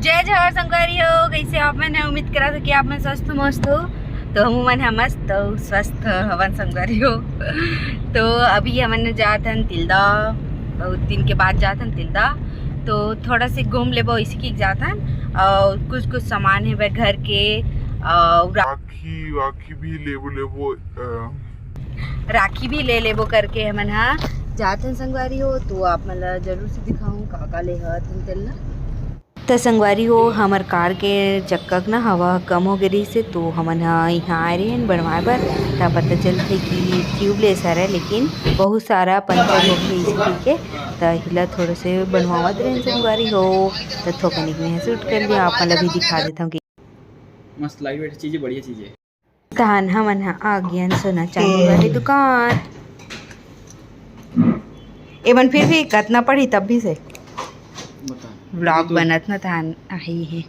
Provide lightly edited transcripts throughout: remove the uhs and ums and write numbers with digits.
जय जवाहर संगवारी हो। कैसे आप? मैंने उम्मीद करा था कि आप में स्वस्थ मस्त हो, तो हम मन मस्त स्वस्थ हवन संगवारी हो। तो अभी हमने जात हन तिल्दा, बहुत दिन के बाद जात हन तिल्दा, तो थोड़ा से घूम लेबो इसी की जात हन। और कुछ सामान है वह घर के, राखी भी ले लेबो करके हमन हाँ जात हन संगवारी हो। तो आप मतलब जरूर से दिखाऊँ का ले हन तिल्ला। तो संगवारी हो हमार कार के चक्का ना हवा कम हो गई से, तो हमन यहाँ आए रहे हैं बनवाए बर। तब पता चलते कि ट्यूबलेस है, लेकिन बहुत सारा पंचर हो गए इसी के, तो हिला थोड़े से बनवावत रहे संगवारी हो। तो थोकनिक में शूट कर लिया, आप मतलब भी दिखा देता हूँ कि मस्त लाइट वेट चीजें, बढ़िया चीजें। तहन हमन आ गया सोना चांदी वाली दुकान। एमन फिर भी कतना पड़ी तब भी से ब्लॉग बनत ना तहन आई है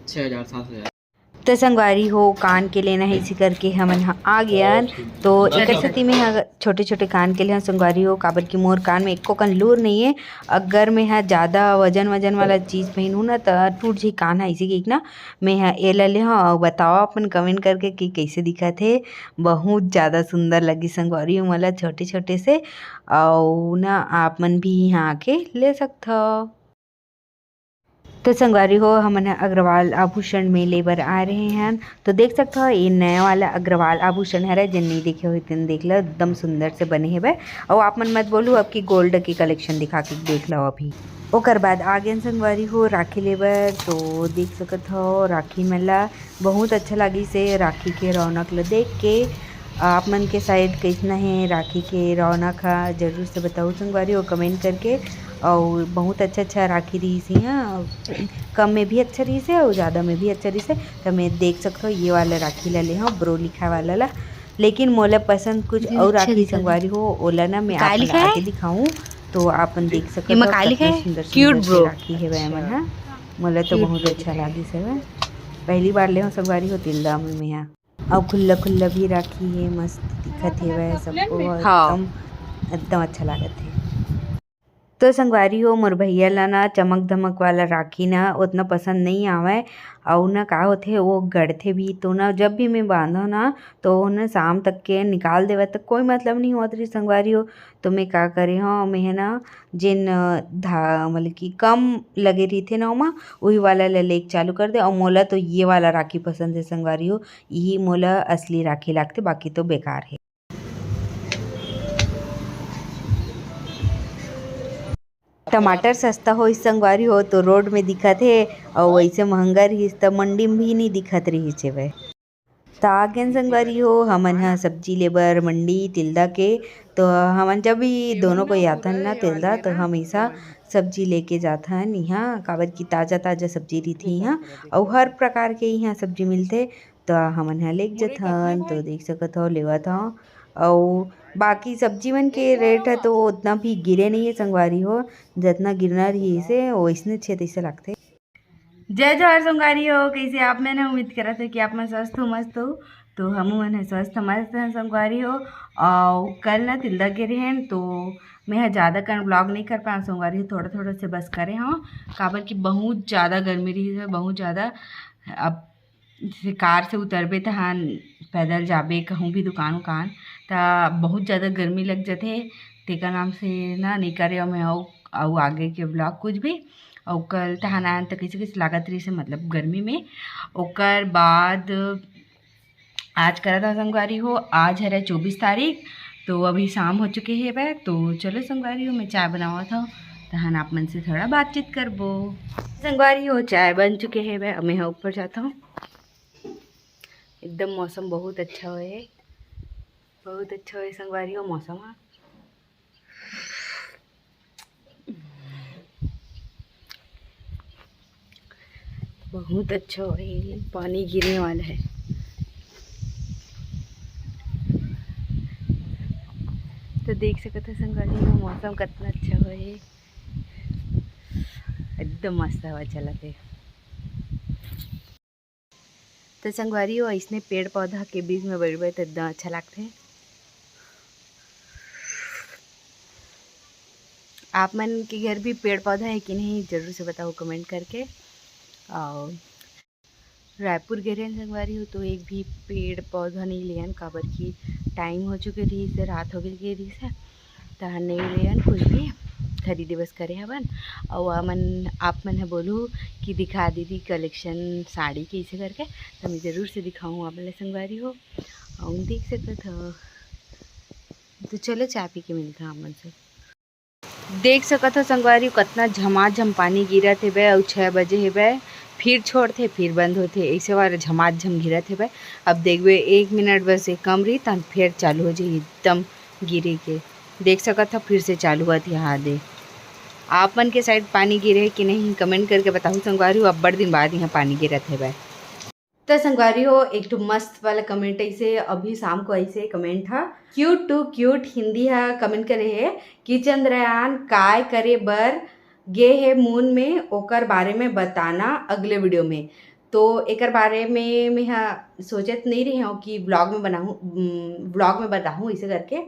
6,000 7,000। तो संगवारी हो कान के लेना है इसी करके हमन आ गया। तो एक स्थिति में छोटे छोटे कान के लिए संगवारी हो, काबर की मोर कान में एको कन लूर नहीं है। अगर मैं ज़्यादा वजन वाला चीज़ पहनूँ ना तो टूट जी कान है, इसी की ना मैं ए ले ले हाँ। बताओ अपन कमेंट करके कि कैसे दिखा थे। बहुत ज़्यादा सुंदर लगी संगवारी हो मला छोटे छोटे से, और ना आप मन भी यहाँ आके ले सकते हो। तो संगवारी हो हमन अग्रवाल आभूषण में लेबर आ रहे हैं। तो देख सकते हो ये नया वाला अग्रवाल आभूषण है, जिन नहीं देखे हो तिन देख लो, एकदम सुंदर से बने है। और आप मन मत बोलू अब की गोल्ड की कलेक्शन दिखा के देख लो अभी। ओकर बाद आगे संगवारी हो राखी लेबर। तो देख सकत हो राखी मेला बहुत अच्छा लगी से, राखी के रौनक ल देख के। आप मन के साइड कैसना है राखी के रौनक है जरूर से बताओ संगवारी हो कमेंट करके। और बहुत अच्छा राखी रही सी हाँ, कम में भी अच्छा रही से और ज़्यादा में भी अच्छा रही से। तो मैं देख सकता हूँ ये वाला राखी ला ले हाँ, ब्रो लिखा वाला ला। लेकिन मोला पसंद कुछ और राखी संगवारी हो, ओला ना मैं आप आगे दिखाऊँ तो आपन देख सकते हो कितना सुंदर सुंदर राखी है वह मन हाँ। मोला तो बहुत अच्छा लगी से वह, पहली बार ले संगवारी हो तिल्दा में यहाँ। और खुल्ला भी राखी है, मस्त दिखत है वह सबको, एकदम एकदम अच्छा लागत है। तो संगवारी हो मोर भैया ला ना चमक धमक वाला राखी ना उतना पसंद नहीं आवे। और ना का होते वो गढ़ते भी, तो ना जब भी मैं बांधो ना तो ना शाम तक के निकाल देवे, तो कोई मतलब नहीं होत रही संगवारी हो। तो मैं का करे हाँ, मैं ना जिन धा मतलब कि कम लगे रही थे ना ओमा वही वाला लेक चालू कर दे। और मोला तो ये वाला राखी पसंद है संगवारी हो, यही मोला असली राखी लागते, बाकी तो बेकार है। टमाटर सस्ता हो इस संगवारी हो तो रोड में दिखत है, और वैसे महंगा रहीस तो मंडी में भी नहीं दिखत रही है वह। तो आगे संगवारी हो हमन हाँ सब्जी लेबर मंडी तिल्दा के। तो हमन जब भी दोनों को आता है ना तिल्दा, तो हमेशा सब्जी लेके जाता है यहाँ, काबर की ताज़ा ताज़ा सब्जी रही थी यहाँ, और हर प्रकार के यहाँ सब्जी मिलते। तो हमन यहाँ लेके जाथन। तो देख सकत हो लेवत हो। और बाकी सब्जी मन के रेट है तो उतना भी गिरे नहीं है संगवारी हो, जितना गिरना रही से वैसने छे तैसे लगते। जय जवाहर संगवारी हो। कैसे आप? मैंने उम्मीद करा था कि आप में स्वस्थ हो मस्त हो, तो हम मैंने स्वस्थ मस्त हैं संगवारी हो। और कल ना तिल्दा गिरे हैं, तो मैं ज़्यादा कर ब्लॉग नहीं कर पाया संगवारी हो, थोड़ा थोड़ा से बस करे हाँ। काबर की बहुत ज़्यादा गर्मी रही है, बहुत ज़्यादा। अब जैसे कार से उतरबे तो हाँ पैदल जाबे कहूँ भी दुकान उकान, तो बहुत ज़्यादा गर्मी लग जाते। तेका नाम से ना नहीं करे मैं और आगे के ब्लॉग कुछ भी। और कल तहाना तो किसी किसी लागत रही से मतलब गर्मी में। ओकर बाद आज करा था संगवारी हो, आज है 24 तारीख, तो अभी शाम हो चुके हैं वह। तो चलो संगवारी हो मैं चाय बनावा था, तहन आप मन से थोड़ा बातचीत करबो। संगवारी हो चाय बन चुके हैं वह, मैं ऊपर जाता हूँ। एकदम मौसम बहुत अच्छा है, बहुत अच्छा है संगवारी हो मौसम। बहुत अच्छा है, पानी गिरने वाला है। तो देख सकते संगवारी हो मौसम कितना अच्छा है, एकदम मस्त हवा चलते। तो संगवारी हो इसने पेड़ पौधा के बीच में बैठ बैठ एकदम अच्छा लगते। आप मन के घर भी पेड़ पौधा है कि नहीं ज़रूर से बताओ कमेंट करके। और रायपुर गए रहे संगवारी हो तो एक भी पेड़ पौधा नहीं लियन, काबर की टाइम हो चुके रही से, रात हो गई रही से, तो नहीं लियन कुछ भी खरीदे बस करे हवन। और आप मन है बोलूँ कि दिखा दीदी कलेक्शन साड़ी कैसे करके, तो मैं ज़रूर से दिखाऊँ आप लोग संगवारी हो और देख सकते हो। तो चलो चाय पी के मिलता हम मन से। देख सकत हो संगवारी कितना झमाझम पानी गिरत है बे, और 6 बजे है बे, फिर छोड़ते फिर बंद होते, ऐसे वाला झमाझम गिरत है बे। अब देखबे 1 मिनट बस एक कम रही तब फिर चालू हो जाए एकदम गिरे के। देख सकत हो फिर से चालू हुआ थी। हाँ दे आप मन के साइड पानी गिरे कि नहीं कमेंट करके बताओ संगवारी हो। अब बड़े दिन बाद यहाँ पानी गिरत है बे। तो संगवारी हो एक तो मस्त वाला कमेंट ऐसे अभी शाम को ऐसे कमेंट था, क्यूट टू क्यूट हिंदी है कमेंट करे है कि चंद्रयान काय करे बर गे है मून में, ओकर बारे में बताना अगले वीडियो में। तो एक बारे में मैं सोचत नहीं रही हूँ कि ब्लॉग में बताऊँ इसे करके,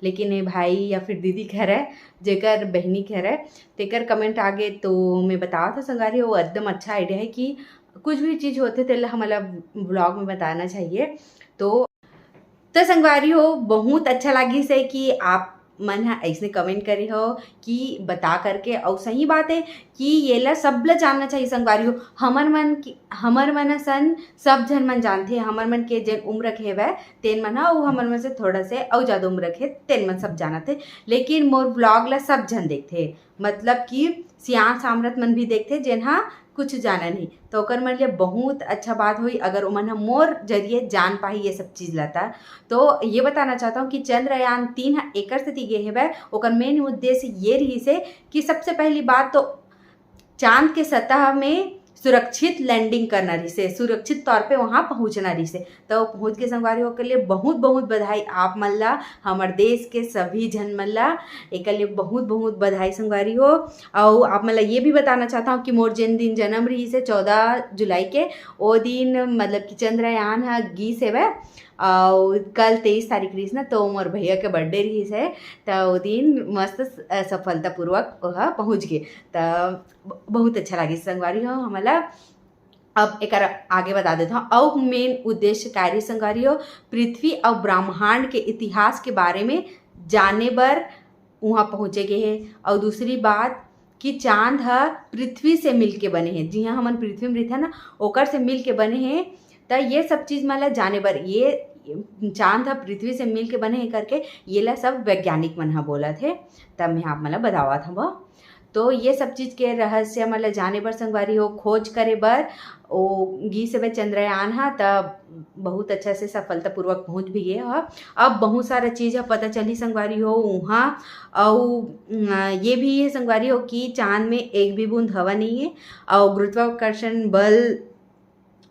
लेकिन ये भाई या फिर दीदी कह रहे जेकर बहनी कह रहे तेकर कमेंट आगे तो मैं बतावा था संगवारी हो। एकदम अच्छा आइडिया है कि कुछ भी चीज़ होते तो हमारा ब्लॉग में बताना चाहिए। तो संगवारी हो बहुत अच्छा लगी से कि आप मन है ऐसे कमेंट करे हो कि बता करके। और सही बात है कि ये ला सब ला जानना चाहिए संगवारी हो। हमर मन सन सब जन मन जानते, हमर मन के जन उम्र के है तेन मन है, वो हमर मन से थोड़ा से और ज़्यादा उम्र के तेन मन सब जानते, लेकिन मोर ब्लॉग ला सब जन देखते, मतलब कि सियान सामरत मन भी देखते जिन्हा कुछ जाना नहीं। तो ओकर मन लिए बहुत अच्छा बात हुई अगर उमन मोर जरिए जान पाई ये सब चीज़ लाता। तो ये बताना चाहता हूँ कि चंद्रयान 3 एकर से गे है, ओकर मेन उद्देश्य ये रही से कि सबसे पहली बात तो चांद के सतह में सुरक्षित लैंडिंग करना रही से, सुरक्षित तौर पे वहाँ पहुँचना रही से। तो पहुँच के संगवारी हो के लिए बहुत बहुत बधाई आप मन ला, हमारे देश के सभी जन मन ला एक लिए बहुत बहुत बधाई संगवारी हो। और आप मन ला ये भी बताना चाहता हूँ कि मोर जिन दिन जन्म रही से 14 जुलाई के, वो दिन मतलब कि चंद्रयान है गीस है और कल 23 तारीख रही ना, तो मोर भैया के बर्थडे रही है, तो वो दिन मस्त सफलतापूर्वक वह पहुँच गए। तो बहुत अच्छा लगी संगवारी हो हमारा। अब एक आगे बता देता हूँ। और मेन उद्देश्य कार्य संगवारी हो पृथ्वी और ब्रह्मांड के इतिहास के बारे में जाने बर वहाँ पहुँचे गए हैं। और दूसरी बात कि चांद है पृथ्वी से मिल के बने हैं, जी हाँ हमन पृथ्वी में रहता ना ओकर से मिल के बने हैं। तो ये सब चीज़ मतलब जाने बर ये चांद है पृथ्वी से मिल के बने हैं करके ये ला सब वैज्ञानिक मन बोला थे, तब मैं आप मतलब बतावा था वह। तो ये सब चीज़ के रहस्य मतलब जाने बर संगवारी हो खोज करे बर ओ गी से चंद्रयान है, तब बहुत अच्छा से सफलतापूर्वक पहुंच भी गए। और अब बहुत सारा चीज़ पता चली संगवारी हो वहाँ। और ये भी है संगवारी हो कि चांद में एक भी बूंद हवा नहीं है और गुरुत्वाकर्षण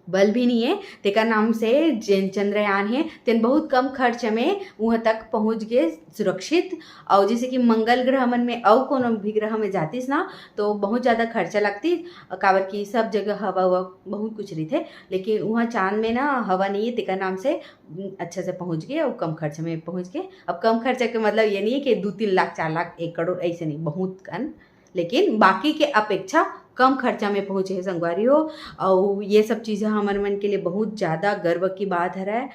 बल भी नहीं है। तेका नाम से जिन चंद्रयान है तेन बहुत कम खर्च में वहाँ तक पहुँच गए सुरक्षित। और जैसे कि मंगल ग्रह मन में और कोनो भी ग्रह में जातीस ना तो बहुत ज़्यादा खर्चा लगती, काबर की सब जगह हवा बहुत कुछ रही थे, लेकिन वहाँ चांद में ना हवा नहीं है, तेका नाम से अच्छा से पहुँच गए और कम खर्च में पहुँच गए। अब कम खर्चा के मतलब ये नहीं है कि 2-3 लाख 4 लाख 1 करोड़ ऐसे नहीं, बहुत कम, लेकिन बाकी के अपेक्षा कम खर्चा में पहुँचे हैं संगवारी हो। और ये सब चीज़ें हमारे मन के लिए बहुत ज़्यादा गर्व की बात है।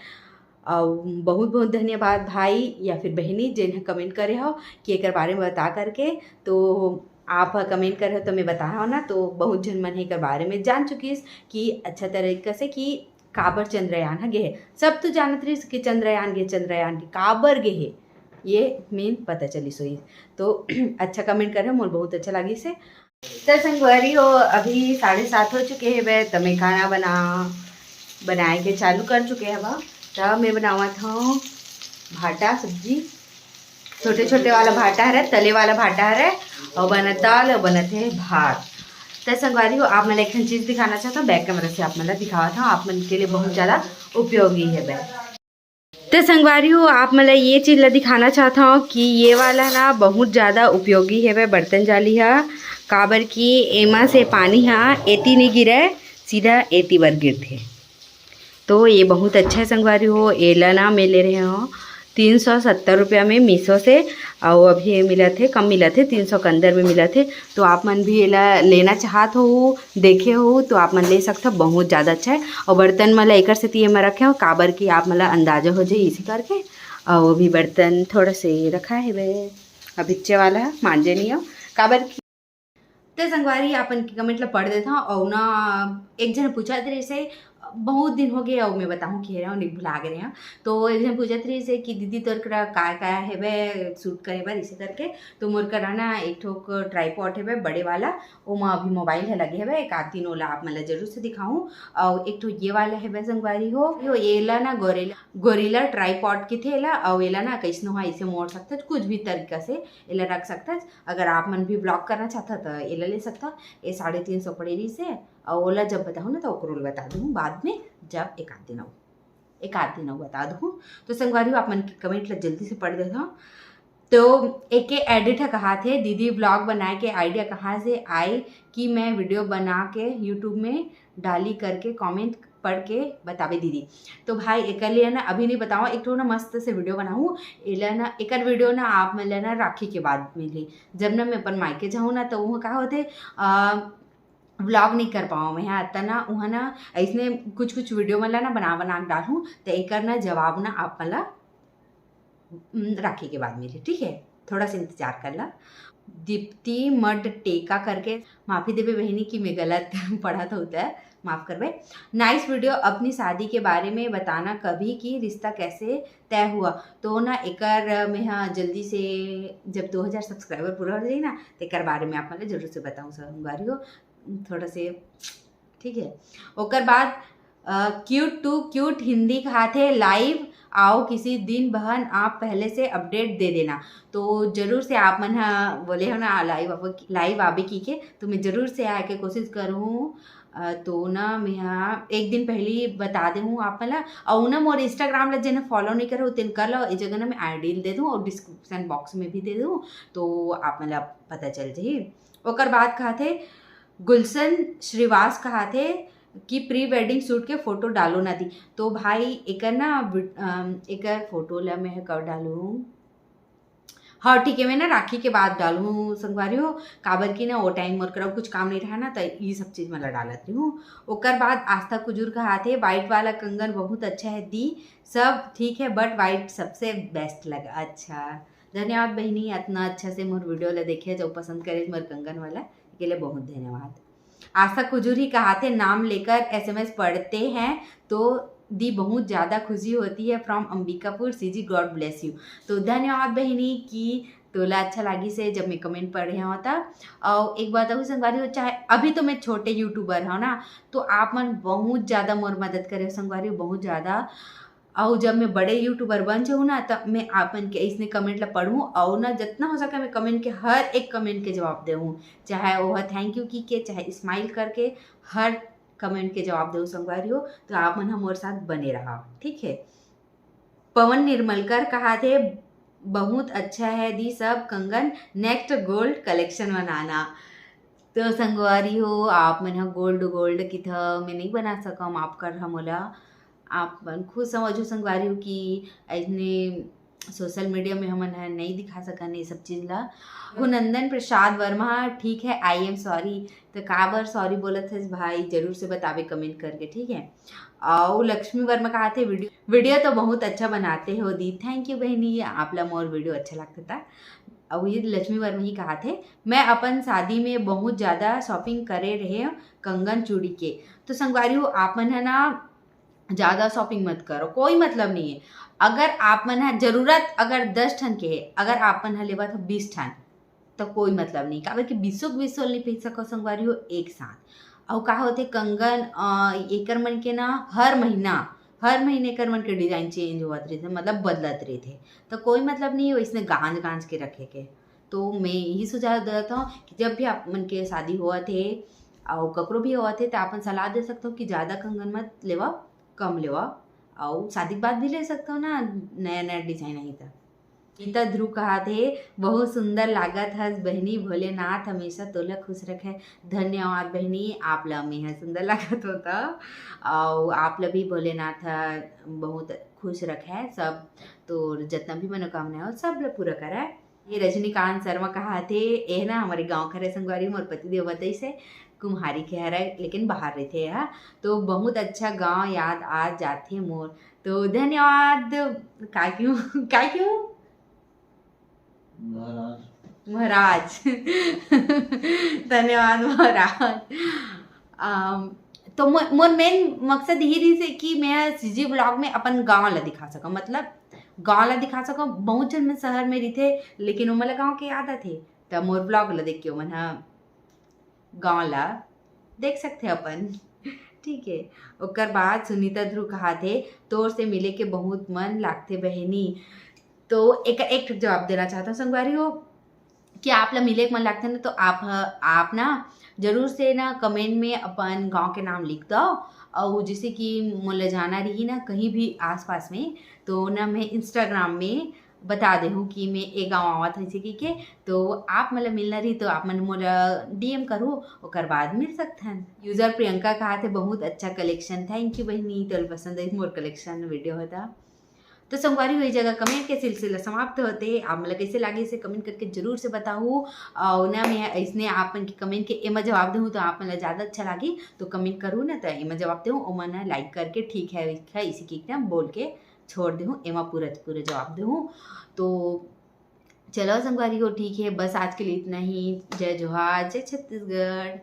और बहुत बहुत धन्यवाद भाई या फिर बहनी जिन्हें कमेंट करे हो कि एक बारे में बता करके। तो आप कमेंट कर रहे हो तो मैं बता रहा हूँ ना, तो बहुत जन मन एक बारे में जान चुकी कि अच्छा तरीके से कि काबर चंद्रयान है गे है। सब तो जानत रही कि चंद्रयान के काबर गे है, ये मेन पता चली सोई। तो अच्छा कमेंट कर रहे हो, मोर बहुत अच्छा लगी से। तो संगवारी हो अभी 7:30 हो चुके हैं वे, तो मैं खाना बनाए के चालू कर चुके हैं। अब तो मैं बनावा था भाटा सब्जी, छोटे छोटे वाला भाटा है, तले वाला भाटा है, और बनत दाल और बनत है भात। तो संगवारी हो आप मैं एक चीज़ दिखाना चाहता हूँ, बैक कैमरा से आप मतलब दिखावा था, आप मन के लिए बहुत ज़्यादा उपयोगी है बैक। तो संगवारी हो आप मतलब ये चीज़ ला दिखाना चाहता हूँ कि ये वाला ना बहुत ज़्यादा उपयोगी है वह बर्तन जाली है, काबर की एमा से पानी हाँ एती नहीं गिरे, सीधा एती बर गिरते। तो ये बहुत अच्छा है संगवारी हो। एला ना मैं ले रहे हो 370 में मीशो से, और अभी ये मिला थे कम मिला थे 300 के अंदर में मिला थे। तो आप मन भी ये लेना चाहत हो, देखे हो तो आप मन ले सकते हो, बहुत ज़्यादा अच्छा है। और बर्तन मतलब एक से मैं रखे हो काबर की आप मतलब अंदाज़ा हो जाए इसी करके। और वो भी बर्तन थोड़ा से रखा है वे अभिच्चे वाला है, मांजे नहीं हो काबर की। तो संगवारी अपन की कमेंट ला पढ़ देता हूँ। और ना एक जन पूछा थे से बहुत दिन हो गए और मैं बताऊँ कि रहा हूँ नहीं भुला गए हैं। तो एक जन पूछा थे से कि दीदी तोर करा काय है वे शूट करे बार इसे करके। तो मोर करा ना एक ठोक ट्राईपॉड है वे बड़े वाला, वो मैं अभी मोबाइल है लगे है एक आध दिन ओला आप मतलब जरूर से दिखाऊँ। और एक ठो ये वाला है वे संगवारी हो येला ना गोरिल्ला ट्राईपॉड की थे एला। और एला ना कैसनो है इसे मोड़ सकते कुछ भी तरीका से एला रख सकता। अगर आप मन भी ब्लॉग करना चाहता तो एला ले सकता। ये 350 पड़े रही से। और ओला जब बताऊँ ना तो ओकरोल बता दूँ बाद में, जब एक आध दिन बता दूँ। तो संगवारी आप मन की कमेंट ला जल्दी से पढ़ देता हूँ। तो एक एडिट है कहा थे दीदी ब्लॉग बनाए के आइडिया कहाँ से आई कि मैं वीडियो बना के यूट्यूब में डाली करके कमेंट पढ़ के बतावे दीदी। तो भाई एक लिए ना अभी नहीं बताऊँ, एक तो ना मस्त से वीडियो बनाऊँ एला ना एक वीडियो ना आप मतलब ना राखी के बाद मिली। जब ना मैं अपन मायके जाऊँ ना तो वहाँ कहा होते व्लॉग नहीं कर पाऊँ मैं यहाँ आता ना वहाँ ना ऐसने कुछ वीडियो मतलब ना बना डालूँ। तो एक ना जवाब ना आप मतलब राखी के बाद मिले, ठीक है थोड़ा सा इंतजार कर ला। दीप्ति मड टेका करके माफ़ी देवे बहनी कि मैं गलत पढ़ा था होता है, माफ़ करवे। नाइस वीडियो अपनी शादी के बारे में बताना कभी कि रिश्ता कैसे तय हुआ। तो ना एकर में हाँ जल्दी से जब 2000 सब्सक्राइबर पूरा हो जाए ना तो एकर बारे में आप मतलब जरूर से बताऊँ संगवारी हो थोड़ा से, ठीक है। ओकर बाद क्यूट टू क्यूट हिंदी खाते लाइव आओ किसी दिन बहन आप पहले से अपडेट दे देना। तो जरूर से आप मन बोले हो ना लाइव आबे की के, तो मैं जरूर से आके कोशिश करूँ। तो ना मैं यहाँ एक दिन पहले ही बता दे हूँ आप मला। और ना मोर इंस्टाग्राम ला जिन्हें फॉलो नहीं करो तेन कर लो, इस जगह ना मैं आईडी दे दूँ और डिस्क्रिप्शन बॉक्स में भी दे दूँ, तो आप मतलब पता चल जाए। ओकर बाद कहा थे गुलशन श्रीवास कहा थे कि प्री वेडिंग शूट के फोटो डालो ना दी। तो भाई एक ना एक फोटो ला मैं कब डालूँ, हाँ ठीक है मैं ना राखी के बाद डालूँ संगवारी हो काबर की ना वो टाइम मोर करा कुछ काम नहीं रहा ना तो ये सब चीज़ मैं डालत रही हूँ। ओकर बाद आस्था कुजूर का हाथ है वाइट वाला कंगन बहुत अच्छा है दी, सब ठीक है बट वाइट सबसे बेस्ट लगा। अच्छा धन्यवाद बहनी इतना अच्छा से मोर वीडियो ला देखे जो पसंद करे मोर कंगन वाला के लिए बहुत धन्यवाद। आस्था कुजूर ही कहा थे नाम लेकर एसएमएस पढ़ते हैं तो दी बहुत ज़्यादा खुशी होती है from Ambikapur CG God bless you. तो धन्यवाद बहनी की तोला अच्छा लगी से जब मैं कमेंट पढ़ रहा होता। और एक बात और संगवारी हो चाहे अभी तो मैं छोटे यूट्यूबर हूँ ना तो आप मन बहुत ज़्यादा मोर मदद करे संगवारी बहुत ज़्यादा। और जब मैं बड़े यूट्यूबर बन जाऊँ ना तब मैं आपन के इसने कमेंट ला पढ़ूँ और ना जितना हो सके मैं कमेंट के हर एक कमेंट के जवाब दूँ, चाहे वो थैंक यू की के चाहे स्माइल करके हर कमेंट के जवाब दूँ संगवारी हो। तो आप मन हमारे साथ बने रहा, ठीक है। पवन निर्मलकर कहा थे बहुत अच्छा है दी सब कंगन नेक्स्ट गोल्ड कलेक्शन बनाना। तो संगवारी हो आप मन गोल्ड की था मैं नहीं बना सका, माफ कर हमोला आप खुद समझो संगवारी हो कि इतने सोशल मीडिया में हम नहीं दिखा सकन ये सब चीज़ ला। गुनंदन प्रसाद वर्मा ठीक है आई एम सॉरी। तो काबर सॉरी बोलत है भाई जरूर से बतावे कमेंट करके, ठीक है। और लक्ष्मी वर्मा कहा थे वीडियो तो बहुत अच्छा बनाते हो दी, थैंक यू बहनी आप ला मोर वीडियो अच्छा लगता था। और ये लक्ष्मी वर्मा ही कहा थे मैं अपन शादी में बहुत ज़्यादा शॉपिंग करे रहे कंगन चूड़ी के। तो संगवारी हो आप मन है ना ज़्यादा शॉपिंग मत करो, कोई मतलब नहीं है। अगर आप मन है जरूरत अगर 10 ठन के है, अगर आप मन है लेवा तो 20 ठन तो कोई मतलब नहीं काबर कि 20 नहीं पहन सको संगवारी हो एक साथ। और कहा होते कंगन एकर मन के ना हर महीने कर मन के डिजाइन चेंज होत रहे थे मतलब बदलत रहे थे, तो कोई मतलब नहीं है इसने गांज के रखे के। तो मैं यही सुझाव देता हूँ कि जब भी आप मन के शादी हुआ थे और ककरो भी हुआ थे तो आप सलाह दे सकते हो कि ज़्यादा कंगन मत लेवा, कम लेवा। और शादी के बाद भी ले सकते हो ना नया डिजाइन आई था। गीता ध्रुव कहा थे बहुत सुंदर लागत है बहनी भोलेनाथ हमेशा तोला खुश रखे। धन्यवाद बहनी आप ला में है सुंदर लागत होता और आप ला भी भोलेनाथ बहुत खुश रखे सब, तो जितना भी मनोकामना हो सब लोग पूरा करे। ये रजनीकांत शर्मा कहा थे ये ना हमारे गांव खरे संगवारी मोर पति देव बताई से कुम्हारी के हरा लेकिन बाहर रहते हैं, तो बहुत अच्छा गांव याद आ जाते मोर। तो धन्यवाद। का क्यों महाराज धन्यवाद महाराज। तो मोर मेन मकसद यही रही से कि मैं सीजी ब्लॉग में अपन गांव ला दिखा सकूं, मतलब गांव ला दिखा सकूं। बहुत जन में शहर में रही थे लेकिन उमला गांव के आदत थे, तब मोर ब्लॉग ला देख के मन गांव ला देख सकते अपन। ठीक है। ओकर बाद सुनीता ध्रुव कहा थे तोर से मिले के बहुत मन लागते बहनी। तो एक जवाब देना चाहता हूँ संगवारी हो कि आप ला मिले के मन लागते ना, तो आप ना जरूर से ना कमेंट में अपन गांव के नाम लिख दो, और जैसे कि मुझे जाना रही ना कहीं भी आसपास में, तो ना मैं इंस्टाग्राम में बता दे हूँ कि मैं एक गाँव आवा था इसी के, तो आप मतलब मिलना रही तो आप मन मोला DM करो, ओकर बाद मिल सकते हैं। यूजर प्रियंका कहा थे बहुत अच्छा कलेक्शन, थैंक यू बहनी, तो पसंद है मोर कलेक्शन वीडियो होता। तो संगवारी हुई जगह कमेंट के सिलसिला समाप्त होते। आप मतलब कैसे लगे इसे कमेंट करके जरूर से बताऊँ, और ना मैं इसने आप के कमेंट के एमा जवाब दूँ तो आप मतलब ज़्यादा अच्छा लगी तो कमेंट करूँ ना, तो एमा जवाब दूँ और मैं लाइक करके ठीक है इसी की एकदम बोल के छोड़ दूँ, एमा पूरा जवाब दूँ। तो चलो संगवारी हो ठीक है, बस आज के लिए इतना ही। जय जोहार, जय छत्तीसगढ़।